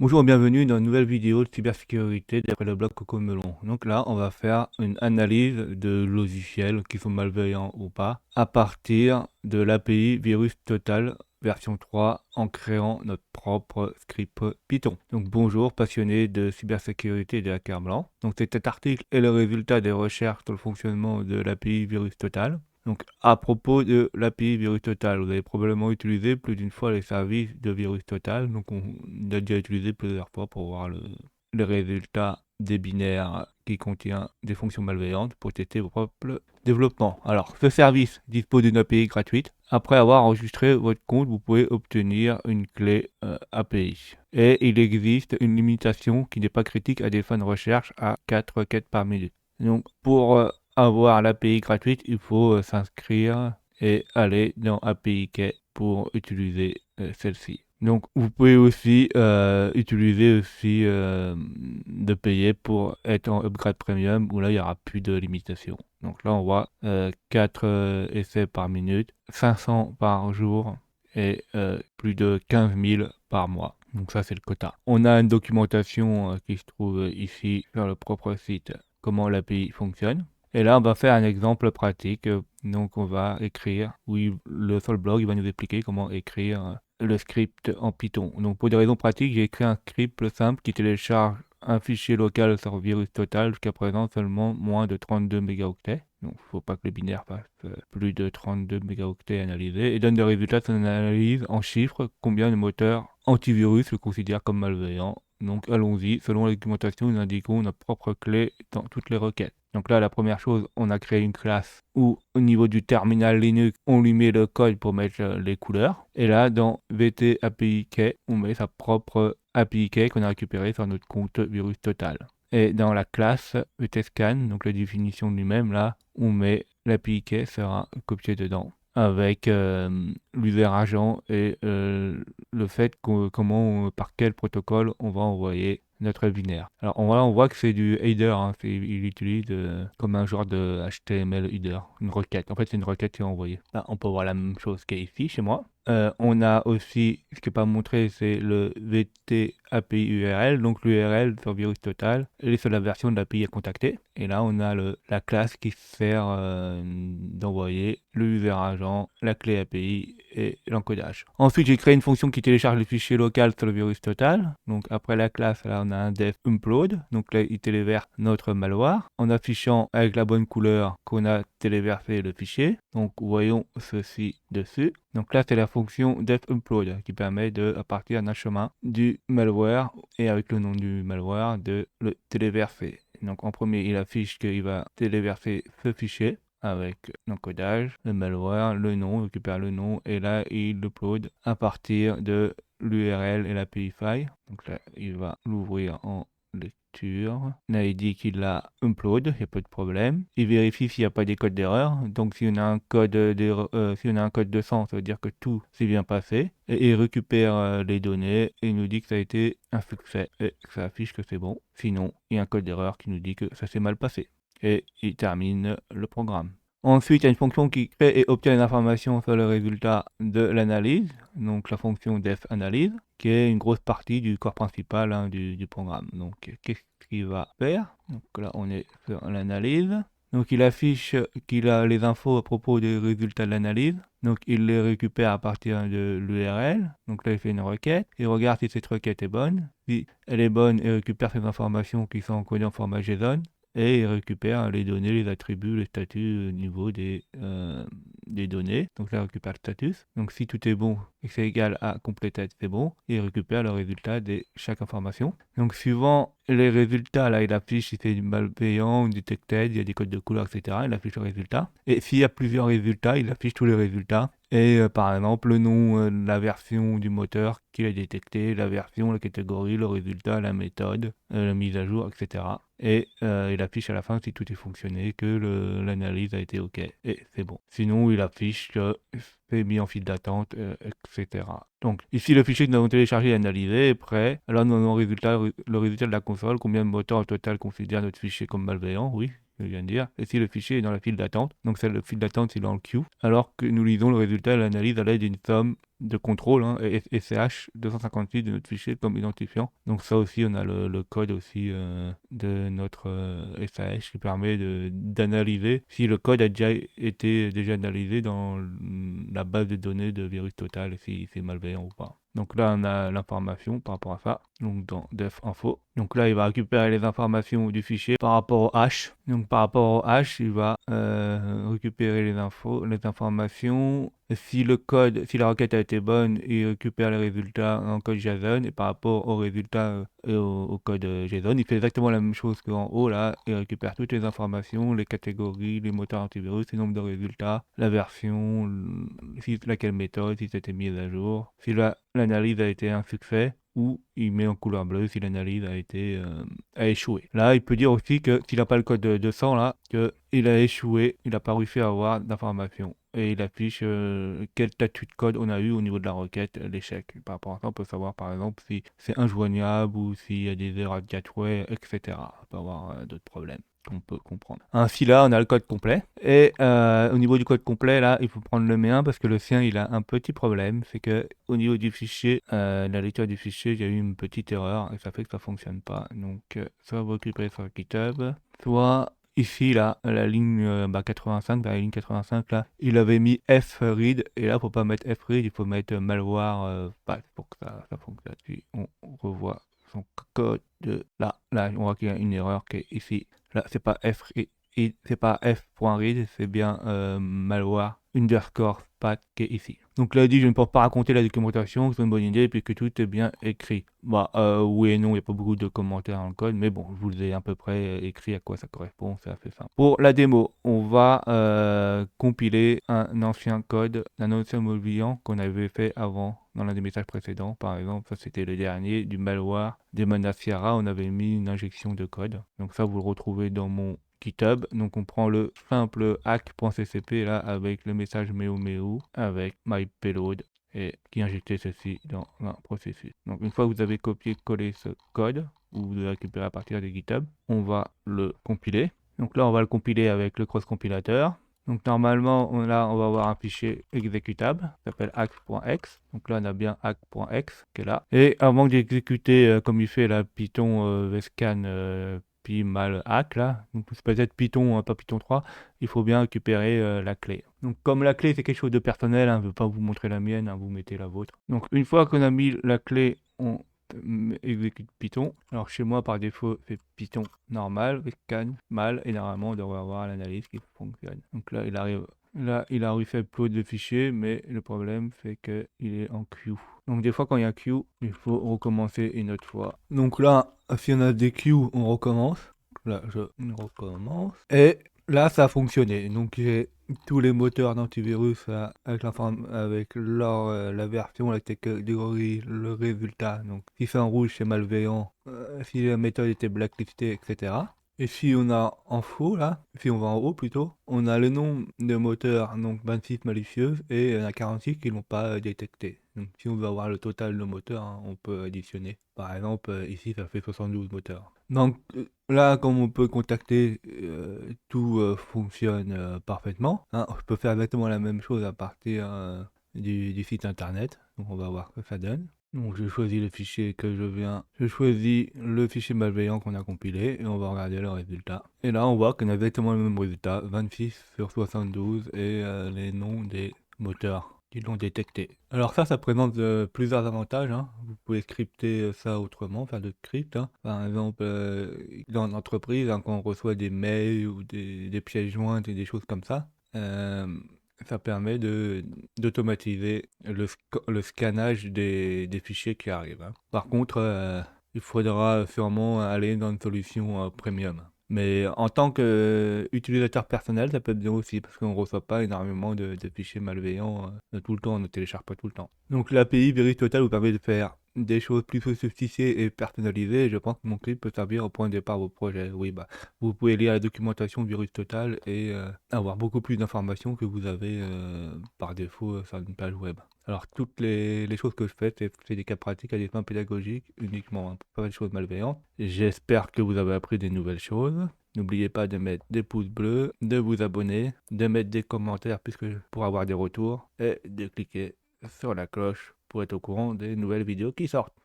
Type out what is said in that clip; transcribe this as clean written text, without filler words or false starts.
Bonjour et bienvenue dans une nouvelle vidéo de cybersécurité d'après le blog Cocomelon. Donc là, on va faire une analyse de logiciels qui sont malveillants ou pas à partir de l'API Virus Total version 3 en créant notre propre script Python. Donc bonjour passionnés de cybersécurité et de hackers blancs. Donc cet article est le résultat des recherches sur le fonctionnement de l'API Virus Total. Donc, à propos de l'API Virus Total, vous avez probablement utilisé plus d'une fois les services de Virus Total. Donc, on a déjà utilisé plusieurs fois pour voir le résultat des binaires qui contient des fonctions malveillantes pour tester vos propres développements. Alors, ce service dispose d'une API gratuite. Après avoir enregistré votre compte, vous pouvez obtenir une clé API. Et il existe une limitation qui n'est pas critique à des fins de recherche à 4 requêtes par minute. Donc, pour avoir l'API gratuite, il faut s'inscrire et aller dans API Key pour utiliser celle-ci. Donc vous pouvez aussi utiliser aussi de payer pour être en upgrade premium où là il n'y aura plus de limitation. Donc là on voit 4 essais par minute, 500 par jour et plus de 15 000 par mois. Donc ça c'est le quota. On a une documentation qui se trouve ici sur le propre site comment l'API fonctionne. Et là, on va faire un exemple pratique. Donc, on va écrire, oui, le seul blog, il va nous expliquer comment écrire le script en Python. Donc, pour des raisons pratiques, j'ai écrit un script simple qui télécharge un fichier local sur Virus Total, jusqu'à présent seulement moins de 32 mégaoctets. Donc, il ne faut pas que les binaires fassent plus de 32 mégaoctets analysés et donne des résultats de son analyse en chiffres combien de moteurs antivirus le considèrent comme malveillant. Donc allons-y, selon la documentation, nous indiquons notre propre clé dans toutes les requêtes. Donc là, la première chose, on a créé une classe où au niveau du terminal Linux, on lui met le code pour mettre les couleurs. Et là, dans VT API Key, on met sa propre API Key qu'on a récupérée sur notre compte Virus Total. Et dans la classe VTScan, donc la définition de lui-même, là, on met l'API Key sera copié dedans avec l'user agent et le fait par quel protocole on va envoyer notre binaire. Alors on voit que c'est du header, hein, il utilise comme un genre de HTML header, une requête. En fait c'est une requête qui est envoyée. Là on peut voir la même chose qu'il y a ici chez moi. On a aussi, ce qui n'est pas montré, c'est le VT API URL, donc l'URL sur Virus Total, et sur la version de l'API à contacter. Et là, on a la classe qui sert d'envoyer le user agent, la clé API et l'encodage. Ensuite, j'ai créé une fonction qui télécharge le fichier local sur le Virus Total. Donc après la classe, là, on a un def upload. Donc là, il téléverse notre malware en affichant avec la bonne couleur qu'on a téléversé le fichier. Donc voyons ceci dessus. Donc là, c'est la fonction def-upload qui permet de, à partir d'un chemin du malware et avec le nom du malware, de le téléverser. Donc en premier, il affiche qu'il va téléverser ce fichier avec l'encodage, le malware, le nom, il récupère le nom et là, il upload à partir de l'URL et l'API file. Donc là, il va l'ouvrir en lecture. Là, il dit qu'il l'a upload, il n'y a pas de problème. Il vérifie s'il n'y a pas des codes d'erreur. Donc, si on a un code si on a un code de 100, ça veut dire que tout s'est bien passé. Et il récupère les données et il nous dit que ça a été un succès et que ça affiche que c'est bon. Sinon, il y a un code d'erreur qui nous dit que ça s'est mal passé. Et il termine le programme. Ensuite, il y a une fonction qui crée et obtient une information sur le résultat de l'analyse, donc la fonction def-analyse, qui est une grosse partie du corps principal du programme. Donc, qu'est-ce qu'il va faire? Donc là, on est sur l'analyse. Donc, il affiche qu'il a les infos à propos des résultats de l'analyse. Donc, il les récupère à partir de l'URL. Donc là, il fait une requête. Il regarde si cette requête est bonne. Si elle est bonne, il récupère ces informations qui sont encodées en format JSON et il récupère les données, les attributs, les statuts au niveau des données. Donc là, il récupère le status. Donc si tout est bon et que c'est égal à completed, c'est bon. Et il récupère le résultat de chaque information. Donc suivant les résultats, là, il affiche si c'est du malveillant ou detected, il y a des codes de couleur, etc. Il affiche le résultat. Et s'il y a plusieurs résultats, il affiche tous les résultats. Et par exemple, le nom, la version du moteur qu'il a détecté, la version, la catégorie, le résultat, la méthode, la mise à jour, etc. Et il affiche à la fin si tout est fonctionné, que l'analyse a été OK et c'est bon. Sinon, il affiche que c'est mis en file d'attente, etc. Donc ici, le fichier que nous avons téléchargé et analysé est prêt. Alors nous avons le résultat de la console, combien de moteurs au total considèrent notre fichier comme malveillant, oui. que je viens de dire, et si le fichier est dans la file d'attente, donc c'est le file d'attente, c'est dans le queue, alors que nous lisons le résultat de l'analyse à l'aide d'une somme de contrôle, hein, et SCH 256 de notre fichier comme identifiant. Donc ça aussi, on a le code aussi de notre SAH qui permet d'analyser si le code a déjà été analysé dans la base de données de Virus Total, si c'est malveillant ou pas. Donc là, on a l'information par rapport à ça, donc dans def info. Donc là, il va récupérer les informations du fichier par rapport au hash. Donc par rapport au hash, il va récupérer les informations. Si la requête a été bonne, il récupère les résultats en code JSON, et par rapport aux résultats au code JSON, il fait exactement la même chose qu'en haut là. Il récupère toutes les informations, les catégories, les moteurs antivirus, le nombre de résultats, la version, laquelle méthode, si c'était mise à jour, si l'analyse a été un succès, ou il met en couleur bleue si l'analyse a échoué. Là, il peut dire aussi que s'il n'a pas le code de 200 là, qu'il a échoué, il n'a pas réussi à avoir d'informations. Et il affiche quel statut de code on a eu au niveau de la requête, l'échec. Par rapport à ça, on peut savoir par exemple si c'est injoignable ou s'il y a des erreurs de gateway, etc. On peut avoir d'autres problèmes qu'on peut comprendre. Ainsi là, on a le code complet. Et au niveau du code complet, là, il faut prendre le mien parce que le sien, il a un petit problème. C'est que au niveau du fichier, la lecture du fichier, il y a eu une petite erreur et ça fait que ça fonctionne pas. Donc, soit vous récupérez sur GitHub, soit ici, là, la ligne 85, dans la ligne 85, là, il avait mis fread, et là, faut pas mettre fread, il faut mettre malware path pour que ça fonctionne. Puis on revoit son code là, on voit qu'il y a une erreur qui est ici. Là, c'est pas fread, c'est pas f.read, c'est bien malware underscore path qui est ici. Donc là, il dit je ne peux pas raconter la documentation, c'est une bonne idée, puisque tout est bien écrit. Bah oui et non, il n'y a pas beaucoup de commentaires dans le code, mais bon, je vous ai à peu près écrit à quoi ça correspond, c'est assez simple. Pour la démo, on va compiler un ancien code d'un ancien modifiant qu'on avait fait avant dans l'un des messages précédents. Par exemple, ça c'était le dernier, du malware des Manasiara, on avait mis une injection de code. Donc ça, vous le retrouvez dans mon GitHub. Donc on prend le simple hack.ccp là avec le message meo avec my payload et qui injectait ceci dans un processus. Donc une fois que vous avez copié-collé ce code, ou vous le récupérez à partir de GitHub, on va le compiler. Donc là on va le compiler avec le cross-compilateur. Donc normalement là on va avoir un fichier exécutable qui s'appelle hack.exe. Donc là on a bien hack.exe qui est là. Et avant d'exécuter comme il fait la Python vscan mal hack là, donc c'est peut-être Python, pas Python 3, il faut bien récupérer la clé. Donc comme la clé c'est quelque chose de personnel, je ne veux pas vous montrer la mienne, vous mettez la vôtre. Donc une fois qu'on a mis la clé, on exécute Python. Alors chez moi par défaut c'est Python normal, scan mal, et normalement on devrait avoir l'analyse qui fonctionne. Donc là il arrive. Là, il a réussi à upload le fichier, mais le problème, c'est qu'il est en queue. Donc des fois, quand il y a queue, il faut recommencer une autre fois. Donc là, si on a des queues, on recommence. Là, je recommence. Et là, ça a fonctionné. Donc j'ai tous les moteurs d'antivirus avec la version, la catégorie, le résultat. Donc si c'est en rouge, c'est malveillant. Si la méthode était blacklistée, etc. Et si on a en faux, là, si on va en haut plutôt, on a le nom de moteurs, donc 26 malicieuses, et il y en a 46 qui ne l'ont pas détecté. Donc si on veut avoir le total de moteurs, on peut additionner. Par exemple, ici, ça fait 72 moteurs. Donc là, comme on peut contacter, tout fonctionne parfaitement. Je peux faire exactement la même chose à partir du site internet. Donc on va voir ce que ça donne. Donc je choisis le fichier que je choisis le fichier malveillant qu'on a compilé et on va regarder le résultat. Et là on voit qu'on a exactement le même résultat, 26 sur 72 et les noms des moteurs qui l'ont détecté. Alors ça présente plusieurs avantages. Vous pouvez scripter ça autrement, faire d'autres scripts. Par exemple, dans l'entreprise, quand on reçoit des mails ou des pièces jointes et des choses comme ça, ça permet d'automatiser le scannage des fichiers qui arrivent. Par contre, il faudra sûrement aller dans une solution premium. Mais en tant qu'utilisateur personnel, ça peut être bien aussi, parce qu'on ne reçoit pas énormément de fichiers malveillants tout le temps, on ne télécharge pas tout le temps. Donc l'API VirusTotal vous permet de faire des choses plus sophistiquées et personnalisées, et je pense que mon clip peut servir au point de départ de vos projets. Oui, vous pouvez lire la documentation VirusTotal et avoir beaucoup plus d'informations que vous avez par défaut sur une page web. Alors toutes les choses que je fais, c'est des cas pratiques à des fins pédagogiques uniquement, pas des choses malveillantes. J'espère que vous avez appris des nouvelles choses. N'oubliez pas de mettre des pouces bleus, de vous abonner, de mettre des commentaires pour avoir des retours et de cliquer sur la cloche pour être au courant des nouvelles vidéos qui sortent.